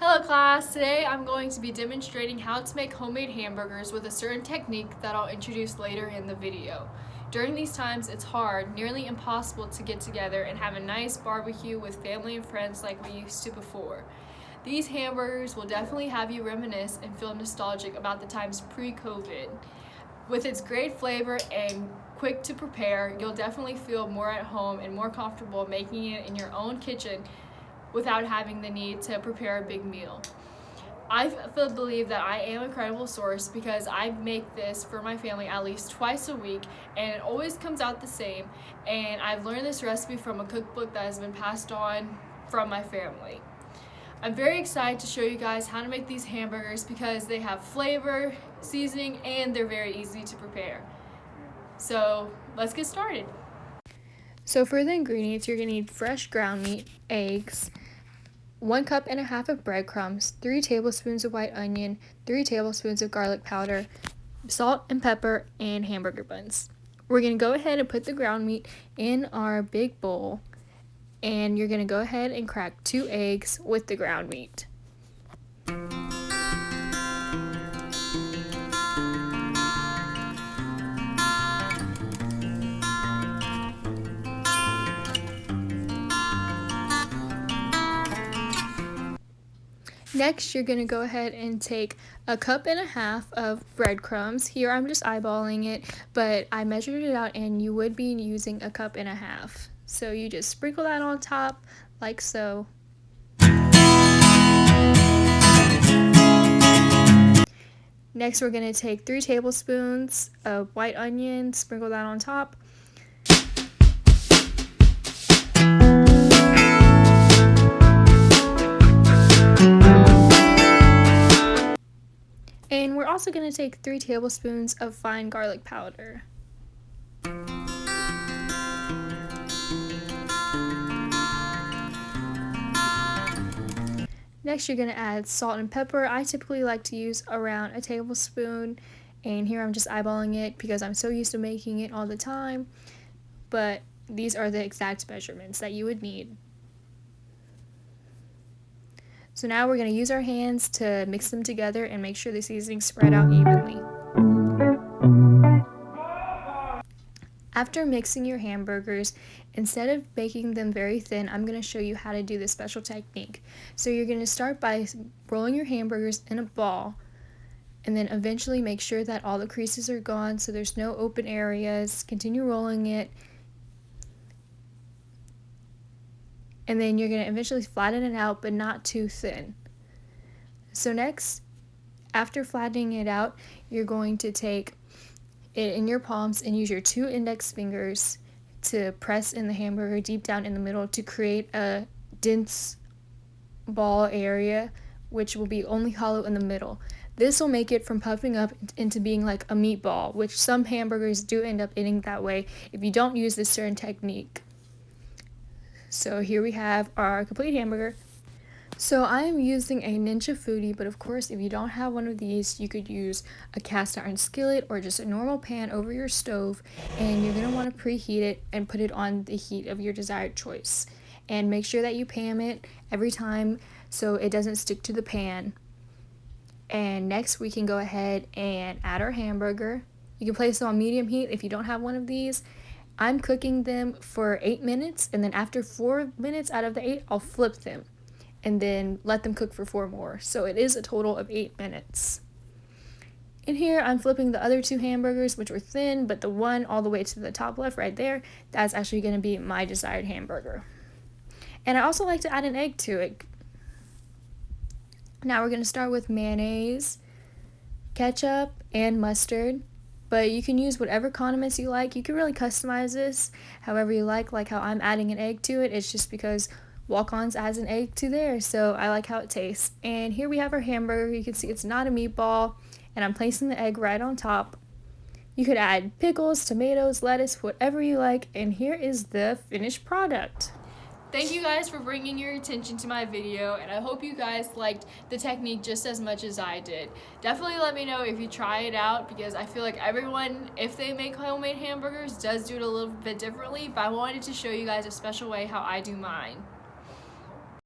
Hello class, today I'm going to be demonstrating how to make homemade hamburgers with a certain technique that I'll introduce later in the video. During these times, it's hard, nearly impossible to get together and have a nice barbecue with family and friends like we used to before. These hamburgers will definitely have you reminisce and feel nostalgic about the times pre-COVID. With its great flavor and quick to prepare, you'll definitely feel more at home and more comfortable making it in your own kitchen without having the need to prepare a big meal. I believe that I am a credible source because I make this for my family at least twice a week and it always comes out the same, and I've learned this recipe from a cookbook that has been passed on from my family. I'm very excited to show you guys how to make these hamburgers because they have flavor, seasoning, and they're very easy to prepare. So let's get started. So for the ingredients, you're going to need fresh ground meat, eggs, 1.5 cups of breadcrumbs, 3 tablespoons of white onion, 3 tablespoons of garlic powder, salt and pepper, and hamburger buns. We're going to go ahead and put the ground meat in our big bowl, and you're going to go ahead and crack 2 eggs with the ground meat. Next, you're going to go ahead and take 1.5 cups of breadcrumbs. Here I'm just eyeballing it, but I measured it out and you would be using 1.5 cups. So you just sprinkle that on top like so. Next, we're going to take 3 tablespoons of white onion, sprinkle that on top. And we're also going to take 3 tablespoons of fine garlic powder. Next, you're going to add salt and pepper. I typically like to use around a tablespoon, and here I'm just eyeballing it because I'm so used to making it all the time, but these are the exact measurements that you would need. So now we're going to use our hands to mix them together and make sure the seasoning spread out evenly. After mixing your hamburgers, instead of baking them very thin, I'm going to show you how to do this special technique. So you're going to start by rolling your hamburgers in a ball, and then eventually make sure that all the creases are gone so there's no open areas. Continue rolling it. And then you're going to eventually flatten it out, but not too thin. So next, after flattening it out, you're going to take it in your palms and use your 2 index fingers to press in the hamburger deep down in the middle to create a dense ball area, which will be only hollow in the middle. This will make it from puffing up into being like a meatball, which some hamburgers do end up eating that way if you don't use this certain technique. So here we have our complete hamburger. So I am using a Ninja Foodie, but of course if you don't have one of these, you could use a cast iron skillet or just a normal pan over your stove, and you're going to want to preheat it and put it on the heat of your desired choice. And make sure that you pan it every time so it doesn't stick to the pan. And next we can go ahead and add our hamburger. You can place it on medium heat if you don't have one of these. I'm cooking them for 8 minutes, and then after 4 minutes out of the 8, I'll flip them and then let them cook for 4 more. So it is a total of 8 minutes. In here, I'm flipping the other 2 hamburgers, which were thin, but the one all the way to the top left right there, that's actually going to be my desired hamburger. And I also like to add an egg to it. Now we're going to start with mayonnaise, ketchup, and mustard. But you can use whatever condiments you like. You can really customize this however you like how I'm adding an egg to it. It's just because Walk-On's adds an egg to theirs, so I like how it tastes. And here we have our hamburger. You can see it's not a meatball, and I'm placing the egg right on top. You could add pickles, tomatoes, lettuce, whatever you like, and here is the finished product. Thank you guys for bringing your attention to my video, and I hope you guys liked the technique just as much as I did. Definitely let me know if you try it out, because I feel like everyone, if they make homemade hamburgers, does do it a little bit differently, but I wanted to show you guys a special way how I do mine.